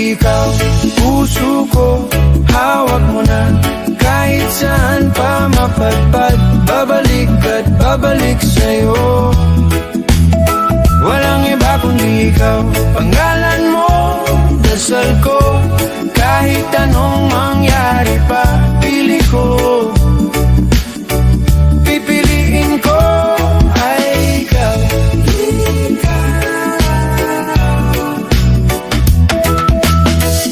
kundi ikaw. Puso ko, hawak mo na, kahit saan pa mapadpad. Babalik at babalik sa'yo. Walang iba kundi ikaw. Pangalan mo, dasal ko, kahit anong mangyari pa. Pili ko, pipiliin ko ay ikaw.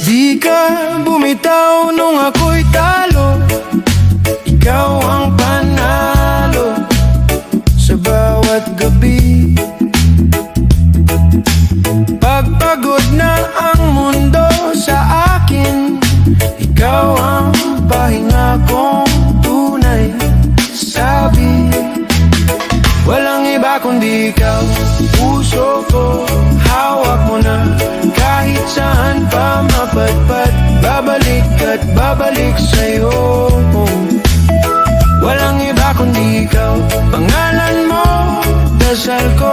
Di ka bumitaw nung ako'y talo. Ikaw ang panalo sa bawat gabi. Pagpagod na ang mundo sa akin, ikaw ang pahinga kong tunay sabi. Walang iba kundi ikaw. Puso ko, hawak mo na, kahit saan pa mapadpad. Babalik at babalik sa'yo. Walang iba kundi ikaw. Pangalan mo, dasal ko,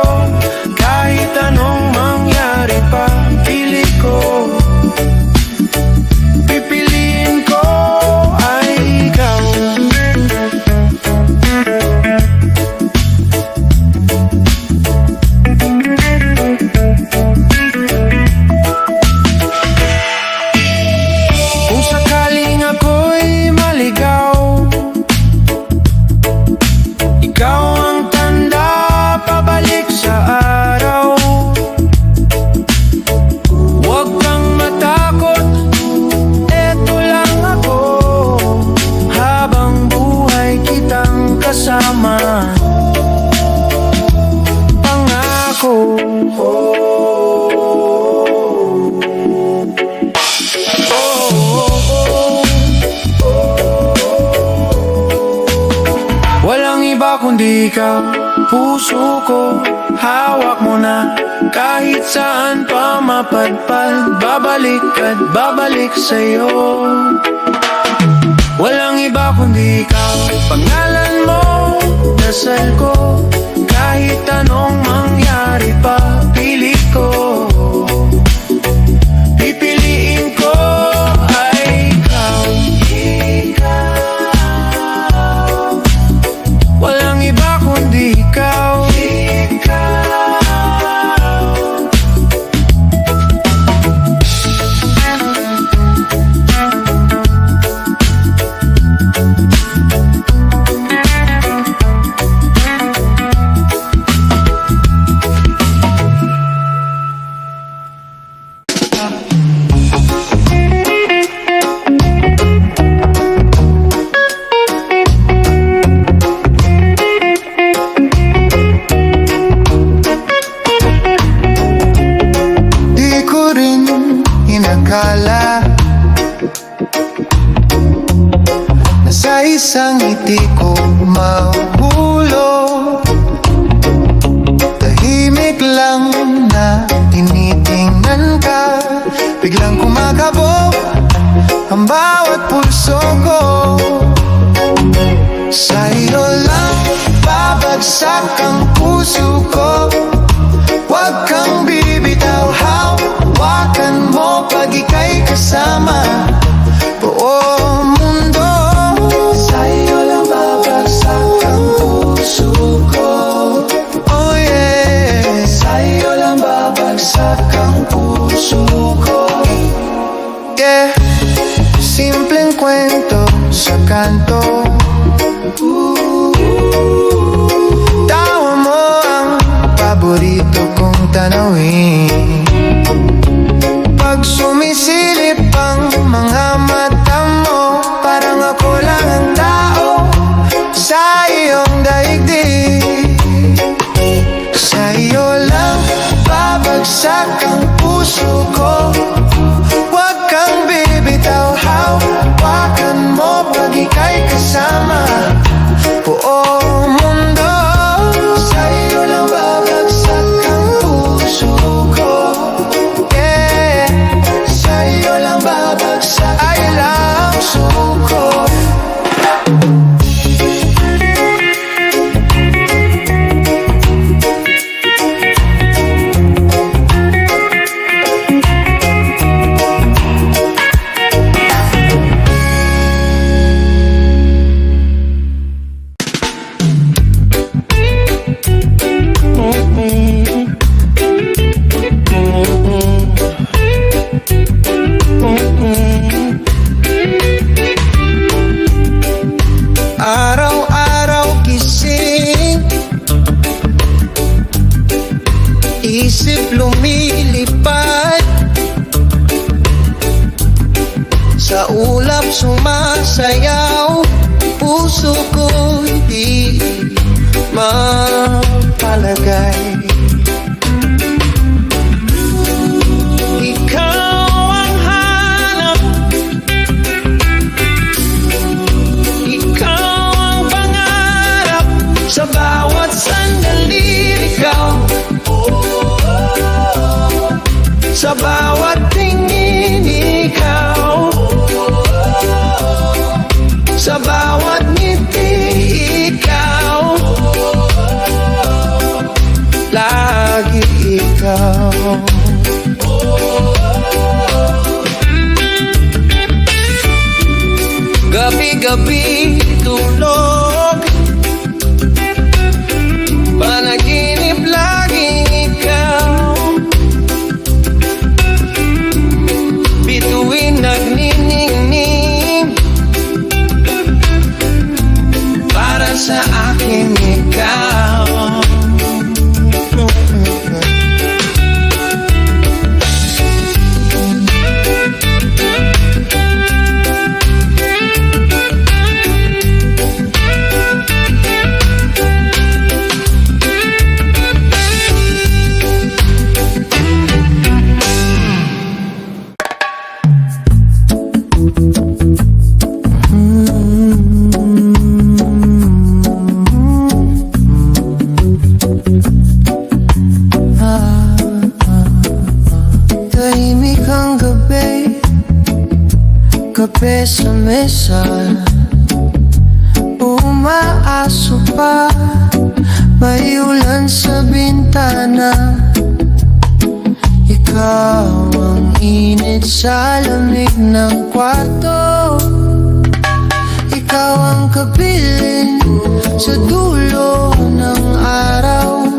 kahit anong mangyari pa. Pili ko, pipiliin ko ay ikaw. Kung sakaling ako'y maligaw, ikaw ang tanda pabalik sa araw. Huwag kang matakot, eto lang ako, habang buhay kitang kasama. Pangako. Walang iba kundi ikaw. Puso ko, hawak mo na, kahit saan pa mapadpad. Babalik at babalik sa'yo. Walang iba kundi ikaw. Pangalan mo, dasal ko, kahit anong mangyari pa. Pili ko, pipiliin ko ay ikaw. Walang iba kundi ikaw. Inakala na sa isang ngiti ko mahuhulog. Tahimik lang na tinitingnan ka, biglang kumakabog ang bawat pulso ko. Sa'yo lang babagsak ang puso ko. Huwag kang bibitaw, hawakan mo pag ika'y kasama. Buong mundo, sa'yo lang babagsak ang puso ko. Oh yeah, sa'yo lang babagsak ang puso ko. Yeah, simpleng kwento sa kanto. Tawa mo ang paborito kong tanawin. Pag sumisilip ang mga mata mo, parang ako lang ang tao sa iyong daigdig. Sa iyo lang babagsak ang puso ko. Huwag kang bibitaw, hawakan mo pag ika'y kasama. Buong mundo, sa iyo lang babagsak ang puso ko. Yeah, sa iyo lang babagsak ang puso ko. isip lumilipad, sa ulap sumasayaw, puso ko'y di mapalagay. Ikaw ang hanap, ikaw ang pangarap, sa bawat sandali ikaw, sa bawat tingin ikaw, sa bawat ngiti ikaw, lagi ikaw. Gabi-gabi tulog, panaginip laging ikaw, bituin nagniningning, para sa akin ikaw. Tahimik ang gabi, kape sa mesa, umaaso pa, may ulan sa bintana. Ikaw ang init sa lamig ng kwarto, ikaw ang kapiling sa dulo ng araw,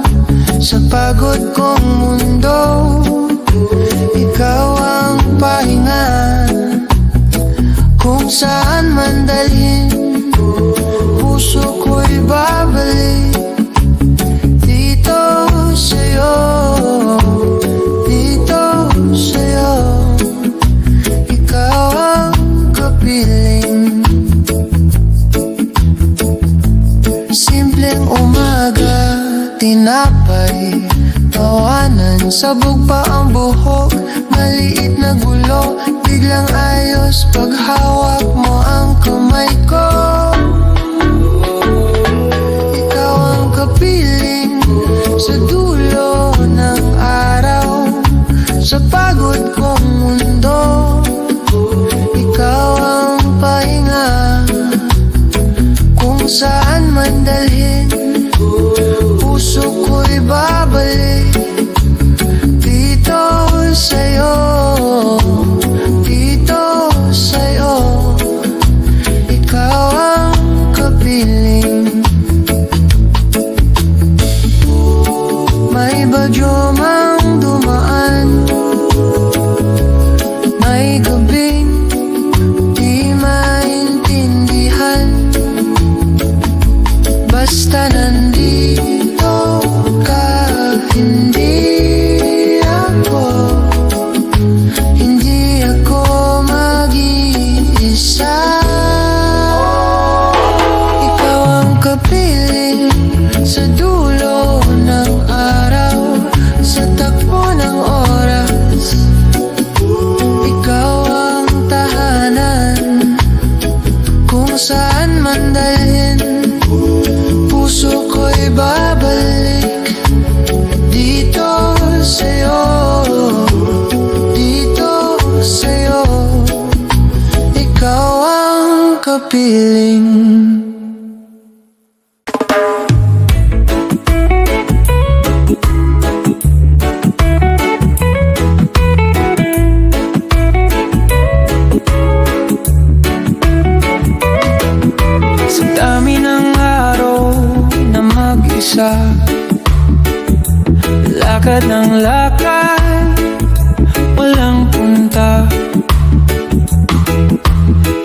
sa pagod kong mundo. Ikaw ang pahinga, kung saan man dalhin, puso ko'y babalik dito sa'yo, dito sa'yo. Ikaw ang kapiling. Simpleng umaga, tinapay, tawanan, sabog pa ang buhok, maliit na gulo, biglang ayos pag hawak mo ang kamay ko. Ikaw ang kapiling sa dulo ng araw, sa pagod kong mundo. Ikaw ang pahinga, kung saan man dalhin, puso ko'y babalik dito sa'yo, dito sa'yo. Ikaw ang kapiling. May bagyo mang dumaan, may gabing di maintindihan, basta nandito ka, hindi ako, hindi ako mag-iisa. Ikaw ang kapiling sa dulo ng araw, sa takbo ng oras. Ikaw ang tahanan, kung saan man dalhin, puso ko'y babalik dito sa'yo, dito sa'yo. Ikaw ang kapiling. Sa dami ng araw na mag-isa, lakad ng lakad, walang punta.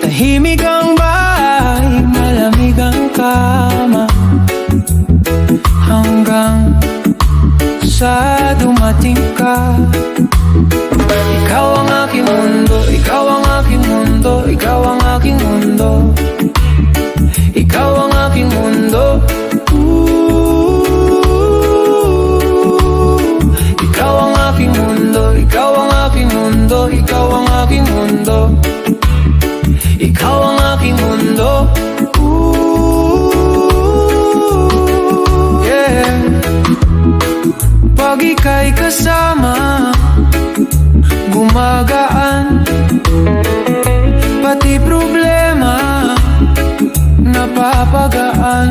Tahimik ang bahay, malamig ang kama, hanggang sa dumating ka. Ikaw ang aking mundo, ikaw ang aking mundo, ikaw ang aking mundo. Ikaw ang aking mundo. Ikaw ang aking mundo, ikaw ang aking mundo, ikaw ang aking mundo. Ikaw ang aking mundo. Yeah. Pag ika'y kasama, gumagaan, pati problema napapagaan.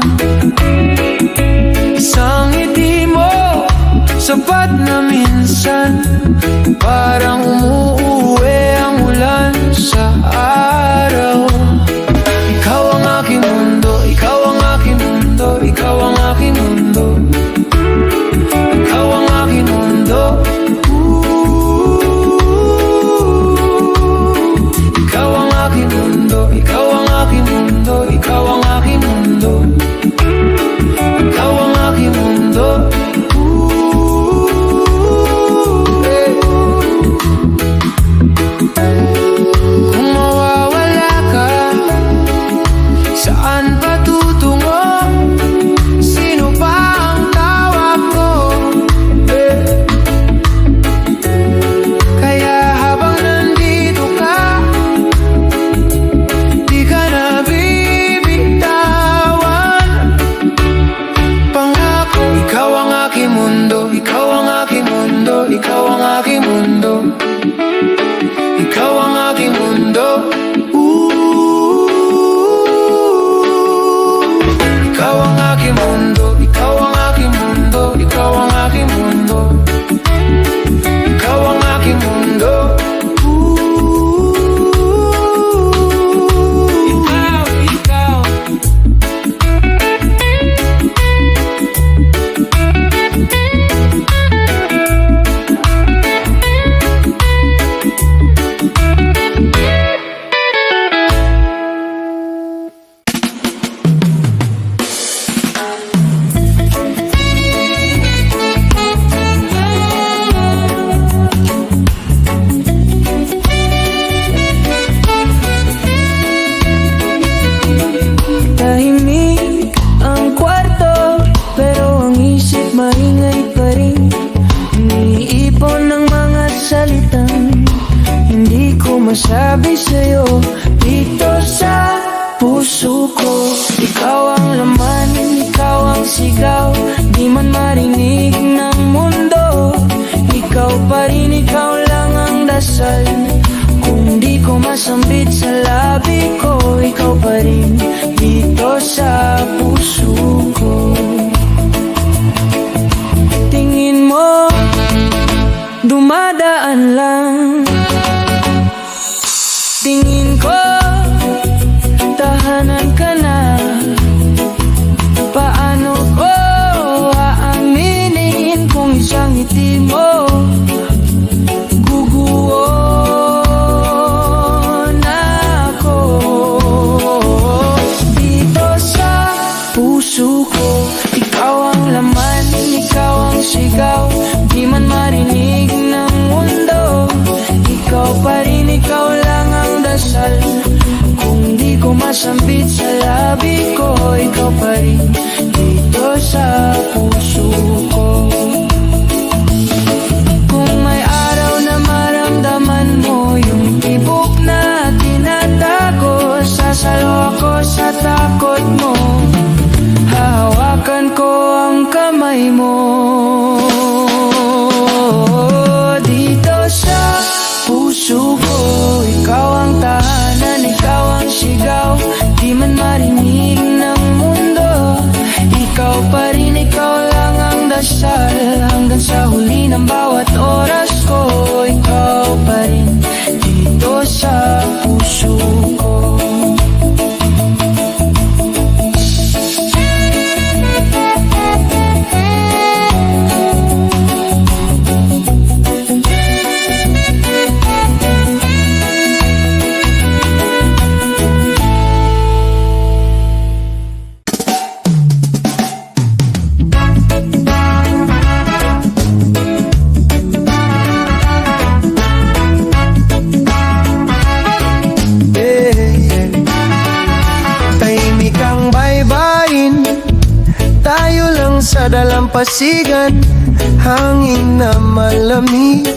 Isang ngiti mo sapat na minsan, parang umuuwi ang ulan sa araw. Ikaw ang aking mundo, ikaw ang aking mundo, ikaw ang aking mundo. Ikaw ang aking mundo. Ikaw ang aking mundo, ikaw ang aking mundo, ikaw ang aking mundo. Ikaw ang aking mundo. Kung mawawala ka, saan pa tutungo? Sino pa ang tawag ko? Kaya habang nandito ka, di ka na bibitawan. Pangako, ikaw ang aking mundo, ikaw ang aking mundo, ikaw ang aking mundo. Ikaw ang aking mundo. Ikaw ang aking mundo, ikaw ang aking mundo, ikaw ang aking mundo. Ikaw ang aking mundo. Ikaw. Tahimik ang kwarto, pero ang isip maingay pa rin. Umiipon ng mga salitang hindi ko masabi sa'yo. Dito sa puso ko, ikaw ang laman, ikaw ang sigaw. Di man marinig ng mundo, ikaw pa rin, ikaw lang ang dasal. Kung di ko masambit sa labi ko, ikaw pa rin dito sa puso ko. Tingin mo, dumadaan lang. Tingin ko, tahanan ka na. Paano ko aaminin kung isang ngiti mo guguon ako? Dito sa puso ko, ikaw ang laman, ikaw ang sigaw. Di man marinig ng mundo, ikaw pa rin, ikaw lang ang dasal. Kung di ko masambit sa labi ko, ikaw pa rin dito sa puso ko. Kung may araw na maramdaman mo yung tibok na tinatago, sasalo ako sa takot mo, hahawakan ko ang kamay mo. Dito sa puso ko, ikaw ang tahanan, ikaw ang sigaw. Di man marinig ng mundo, ikaw pa rin, ikaw lang ang dasal. Hanggang sa huli ng bawat oras ko, ikaw pa rin dito sa puso ko. sa dalampasigan, hangin na malamig.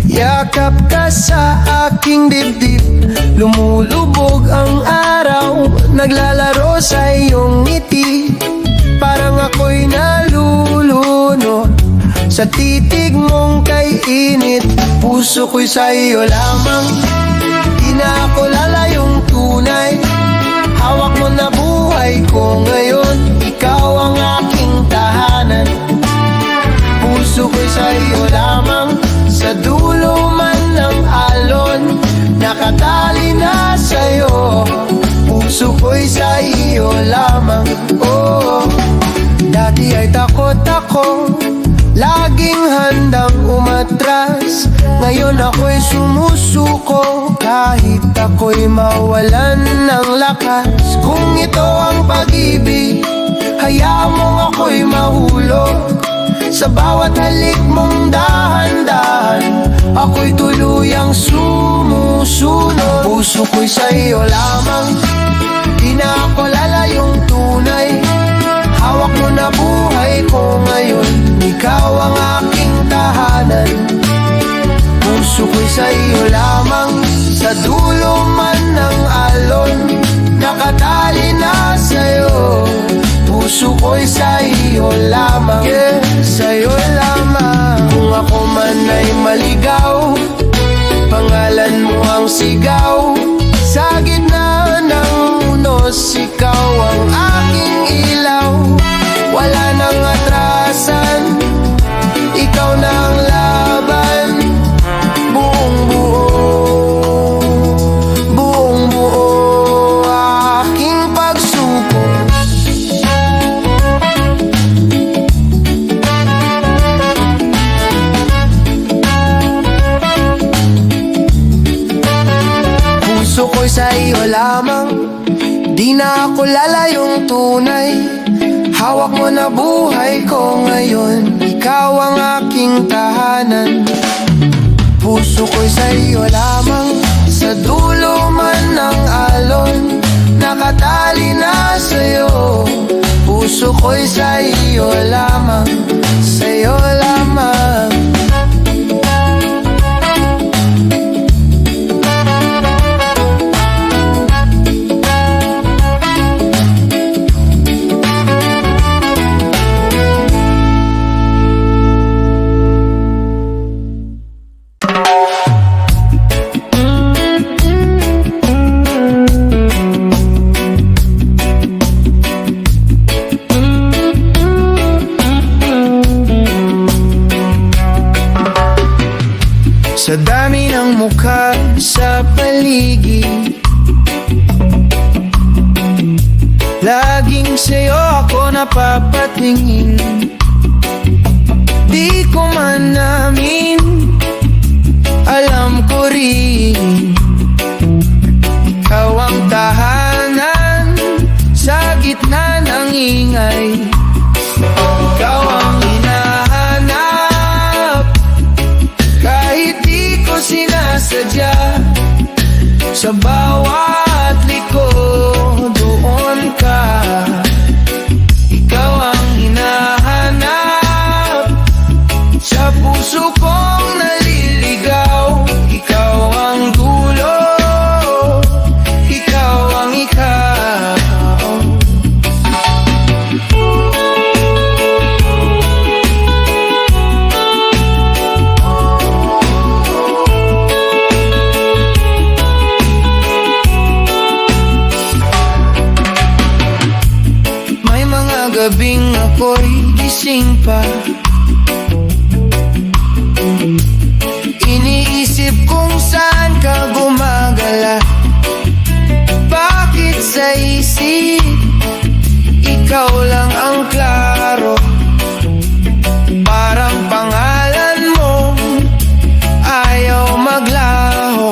Yakap ka sa aking dibdib, lumulubog ang araw, naglalaro sa iyong ngiti. Parang ako'y nalulunod sa titig mong kay init. Puso ko'y sa iyo lamang, di na ako lalayong tunay. Hawak mo na buhay ko ngayon, ikaw ang aking tahanan. Puso ko'y sa iyo lamang, sa dulo man ng alon, nakatali na sa'yo. Puso ko'y sa iyo lamang, oh. Dati ay takot ako, laging handang umatras. Ngayon ako'y sumusuko, kahit ako'y mawalan ng lakas. Kung ito ang pag-ibig, hayaan mong ako'y mahulog. Sa bawat halik mong dahan-dahan, ako'y tuluyang sumusunod. Puso ko'y sa iyo lamang, di na ako lalayong tunay. Hawak mo na buhay ko ngayon, ikaw ang aking tahanan. Puso ko'y sa iyo lamang, sa dulo man ng alon, nakatali na sa'yo. Puso ko'y sa iyo lamang, yeah, sa'yo lamang. Kung ako man ay maligaw, pangalan mo ang sigaw. Sa gitna ng unos, ikaw ang aking ilaw. Wala nang atrasan, ikaw na ang laban. Buong buo, buong buo, aking pagsuko. Puso ko'y sa iyo lamang, di na ako lalayong tunay. Hawak mo na buhay ko ngayon, ikaw ang aking tahanan. Puso ko'y sa iyo lamang, sa dulo man ng alon, nakatali na sa'yo. Puso ko'y sa iyo lamang, sa'yo lamang. Sa dami ng mukha sa paligid, laging sa'yo ako napapatingin. Di ko man namin alam ko rin, ikaw ang tahanan sa gitna ng ingay. Ikaw ang hinahanap, kahit di ko sinasadya. Sa bawat liko, doon ka. Ikaw ang hinahanap, sa puso kong naliligaw. Ikaw ang dulo, ikaw ang ikaw. Gabing ako'y gising pa, iniisip kung saan ka gumagala. Bakit sa isip ikaw lang ang klaro? Parang pangalan mo ayaw maglaho.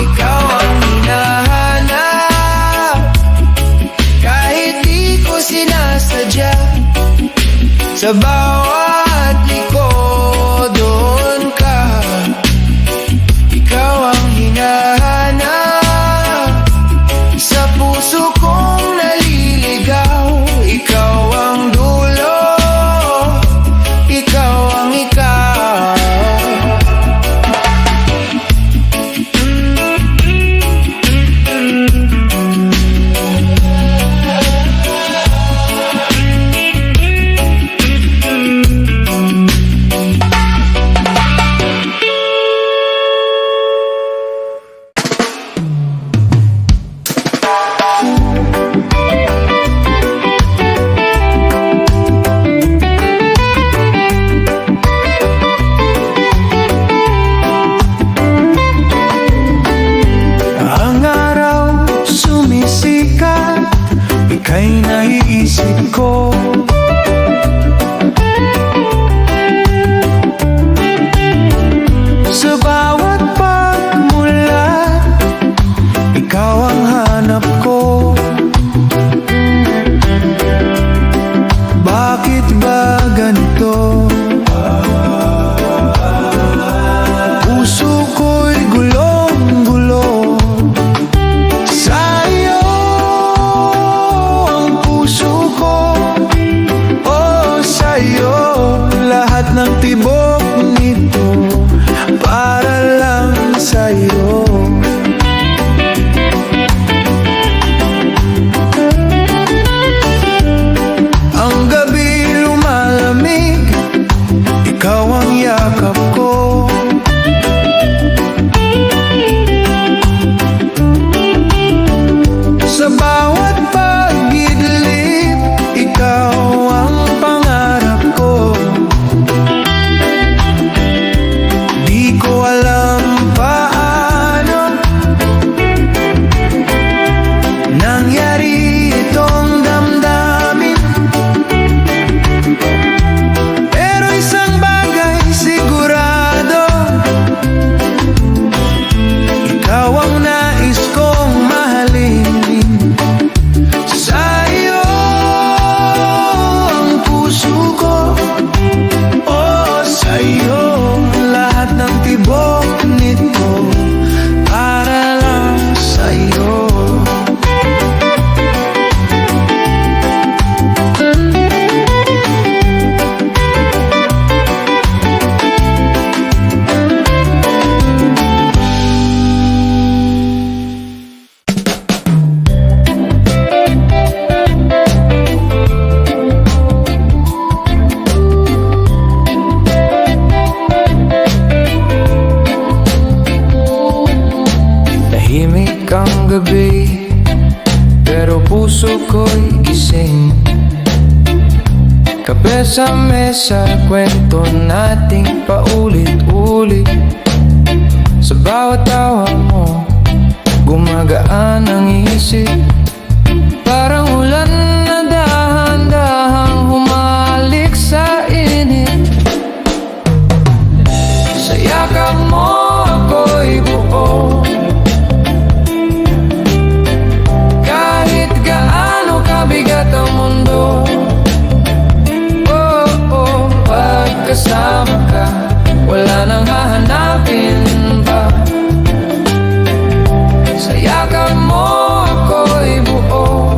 Ikaw ang hinahanap, kahit di ko sinasadya. Sa bawat sa mesa, kwento nating paulit-ulit. Sa bawat tawa mo, gumagaan ang isip. Parang ulan na dahan-dahang humalik sa init. Sa yakap mo ako'y buo, kahit gaano kabigat ang mundo. Oh, oh, pagkasama ka, wala nang hahanapin pa. Sa yakap mo ako'y buo,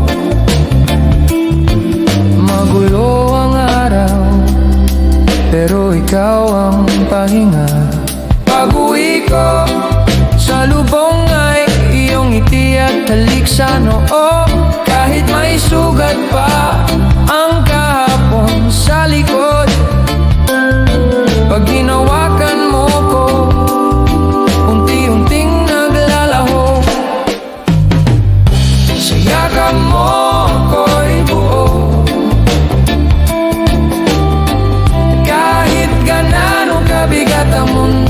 magulo ang araw, pero ikaw ang pahinga. Pag-uwi ko sa lubong ay iyong ngiti at halik sa noo. Kahit may sugat pa ang kahapon sa likod, pag hinawakan mo ko, unti-unting naglalaho. Sa yakap mo ako'y buo, kahit gaano kabigat ang mundo.